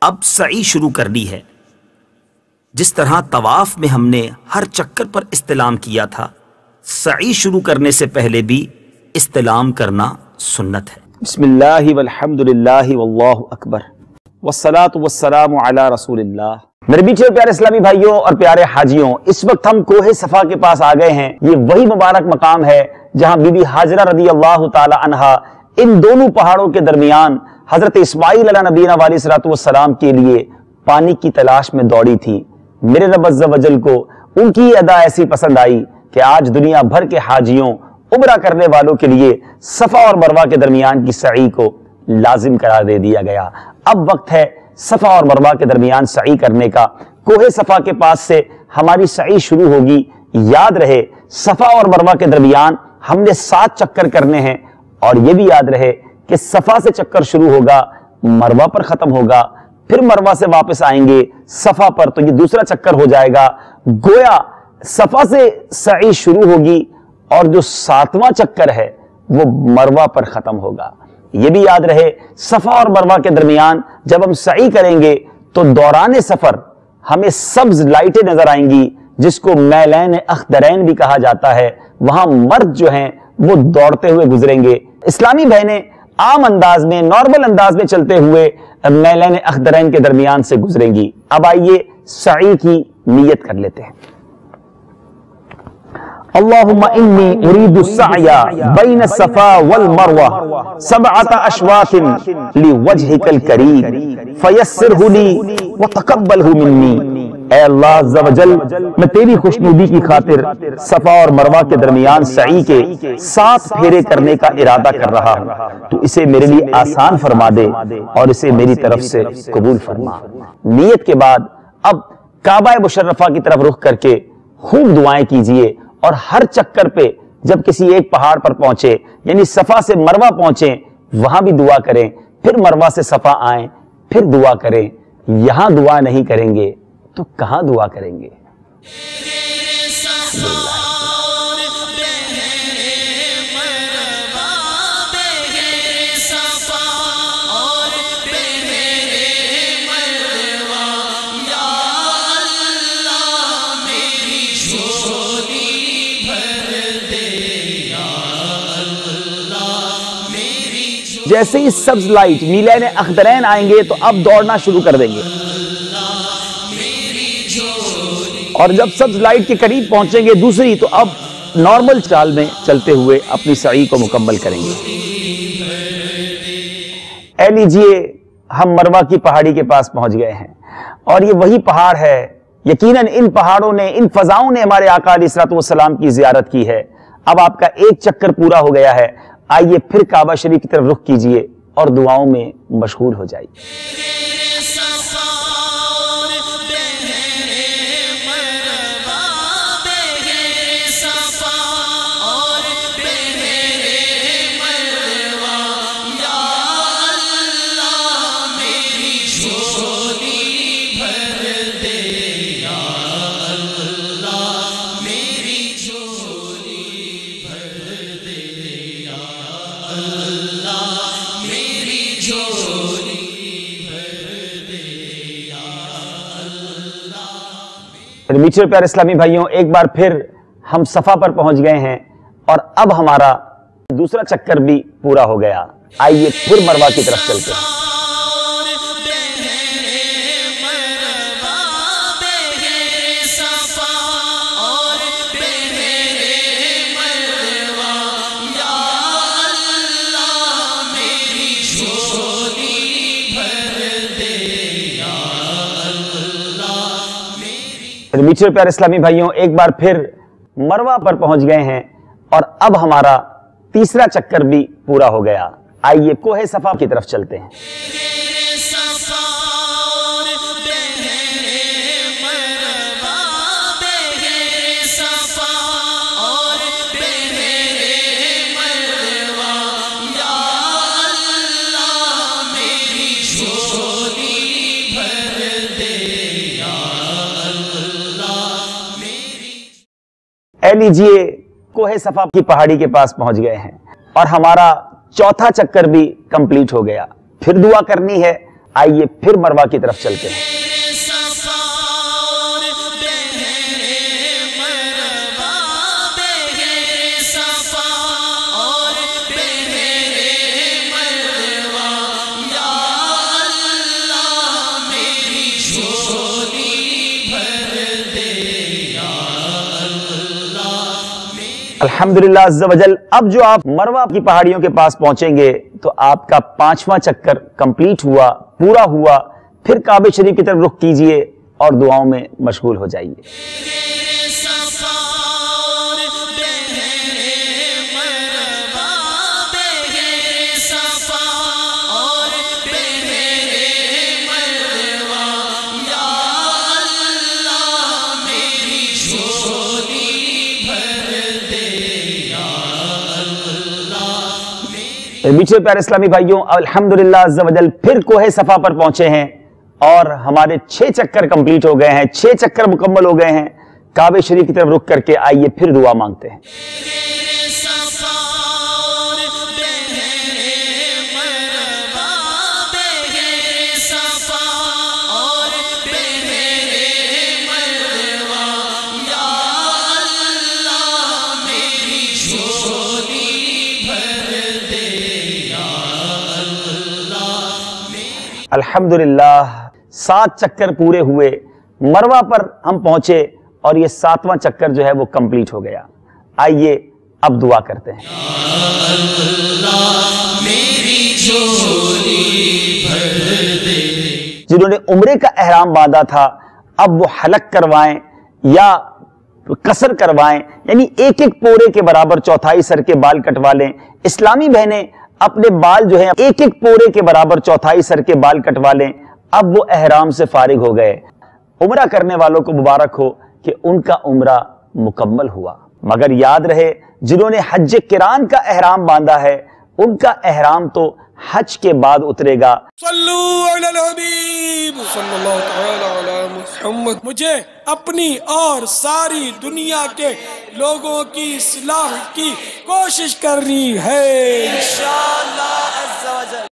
اب سعی شروع کرنی ہے۔ جس طرح طواف میں ہم نے ہر چکر پر استلام کیا تھا، سعی شروع کرنے سے پہلے بھی استلام کرنا سنت ہے۔ بسم اللہ والحمد للہ واللہ اکبر والصلاة والسلام علی رسول اللہ۔ میرے میٹھے اور پیارے اسلامی بھائیوں اور پیارے حاجیوں، اس وقت ہم کوہ صفا کے پاس آ گئے ہیں۔ یہ وہی مبارک مقام ہے جہاں بی بی ہاجرہ رضی اللہ تعالی عنہا ان دونوں پہاڑوں کے درمیان حضرت اسماعیل علیہ نبینا علیہ الصلوۃ والسلام کے لیے پانی کی تلاش میں دوڑی تھی۔ میرے رب عز و جل کو ان کی ادا ایسی پسند آئی کہ آج دنیا بھر کے حاجیوں عمرہ کرنے والوں کے لیے صفا اور مروہ کے درمیان کی سعی کو لازم قرار دے دیا گیا۔ اب وقت ہے صفا اور مروہ کے درمیان سعی کرنے کا۔ کوہ صفا کے پاس سے ہماری سعی شروع ہوگی۔ یاد رہے صفا اور مروہ کے درمیان ہم نے 7 چکر کرنے ہیں، اور یہ بھی یاد رہے کہ صفا سے چکر شروع ہوگا، مروہ پر ختم ہوگا، پھر مروہ سے واپس آئیں گے صفا پر، تو یہ دوسرا چکر ہو جائے گا۔ گویا صفا سے سعی شروع ہوگی اور جو 7واں چکر ہے وہ مروہ پر ختم ہوگا۔ یہ بھی یاد رہے صفا اور مروہ کے درمیان جب ہم سعی کریں گے تو دوران سفر ہمیں سبز لائٹیں نظر آئیں گی، جس کو میلین اخضرین بھی کہا جاتا ہے۔ وہاں مرد جو ہیں وہ دوڑتے ہوئے گزریں گے۔ اسلامی بہنیں عام انداز میں، نارمل انداز میں چلتے ہوئے میلین اخضرین کے درمیان سے گزریں گی۔ اب آئیے سعی کی نیت کر لیتے ہیں۔ اللہم انی ارید السعی بین الصفا والمروہ 7 اشواط لوجہک الکریم فیسرہ لی وتقبلہ منی۔ اے اللہ عز و جل، میں تیری خوشنودی کی خاطر صفا اور مروہ کے درمیان سعی کے 7 پھیرے کرنے کا ارادہ کر رہا ہوں، تو اسے میرے لیے آسان فرما دے اور اسے میری طرف سے قبول فرما۔ نیت کے بعد اب کعبہ مشرفہ کی طرف رخ کر کے خوب دعائیں کیجئے، اور ہر چکر پہ جب کسی ایک پہاڑ پر پہنچے، یعنی صفا سے مروہ پہنچیں، وہاں بھی دعا کریں، پھر مروہ سے صفا آئیں، پھر دعا کریں۔ یہاں دعا نہیں کریں گے تو کہاں دعا کریں گے؟ جیسے ہی سبز لائٹ میلین اخضرین آئیں گے تو اب دوڑنا شروع کر دیں گے، اور جب سبز لائٹ کے قریب پہنچیں گے دوسری، تو اب نارمل چال میں چلتے ہوئے اپنی سعی کو مکمل کریں گے۔ اے لیجئے ہم مروہ کی پہاڑی کے پاس پہنچ گئے ہیں، اور یہ وہی پہاڑ ہے۔ یقیناً ان پہاڑوں نے، ان فضاؤں نے ہمارے آقا علیہ الصلوۃ والسلام کی زیارت کی ہے۔ اب آپ کا ایک چکر پورا ہو گیا ہے، آئیے پھر کعبہ شریف کی طرف رخ کیجئے اور دعاؤں میں مشغول ہو جائیے۔ میٹھے پیارے اسلامی بھائیوں، ایک بار پھر ہم صفا پر پہنچ گئے ہیں، اور اب ہمارا دوسرا چکر بھی پورا ہو گیا۔ آئیے پھر مروہ کی طرف چلتے ہیں۔ میٹھے پیارے اسلامی بھائیوں، ایک بار پھر مروہ پر پہنچ گئے ہیں، اور اب ہمارا تیسرا چکر بھی پورا ہو گیا۔ آئیے کوہ صفا کی طرف چلتے ہیں۔ اے لیجئے کوہ صفا کی پہاڑی کے پاس پہنچ گئے ہیں اور ہمارا چوتھا چکر بھی کمپلیٹ ہو گیا۔ پھر دعا کرنی ہے، آئیے پھر مروہ کی طرف چلتے ہیں۔ الحمدللہ عز و جل، اب جو آپ مروہ کی پہاڑیوں کے پاس پہنچیں گے تو آپ کا 5واں چکر کمپلیٹ ہوا، پورا ہوا۔ پھر کعبہ شریف کی طرف رخ کیجئے اور دعاؤں میں مشغول ہو جائیے۔ میٹھے پیارے اسلامی بھائیوں، الحمدللہ عز و جل پھر کوہ صفا پر پہنچے ہیں اور ہمارے 6 چکر کمپلیٹ ہو گئے ہیں، 6 چکر مکمل ہو گئے ہیں۔ کعبہ شریف کی طرف رخ کر کے آئیے پھر دعا مانگتے ہیں۔ الحمدللہ 7 چکر پورے ہوئے، مروہ پر ہم پہنچے اور یہ 7واں چکر جو ہے وہ کمپلیٹ ہو گیا۔ آئیے اب دعا کرتے ہیں۔ جنہوں نے عمرے کا احرام باندھا تھا اب وہ حلق کروائیں یا قصر کروائیں، یعنی ایک ایک پورے کے برابر 1/4 سر کے بال کٹوا لیں۔ اسلامی بہنیں اپنے بال جو ہیں ایک ایک پورے کے برابر 1/4 سر کے بال کٹوا لیں۔ اب وہ احرام سے فارغ ہو گئے۔ عمرہ کرنے والوں کو مبارک ہو کہ ان کا عمرہ مکمل ہوا، مگر یاد رہے جنہوں نے حج قران کا احرام باندھا ہے ان کا احرام تو حج کے بعد اترے گا۔ صلو علی الحبیب صلی اللہ تعالی علی محمد۔ مجھے اپنی اور ساری دنیا کے لوگوں کی اصلاح کی کوشش کرنی ہے انشاءاللہ عز و جل۔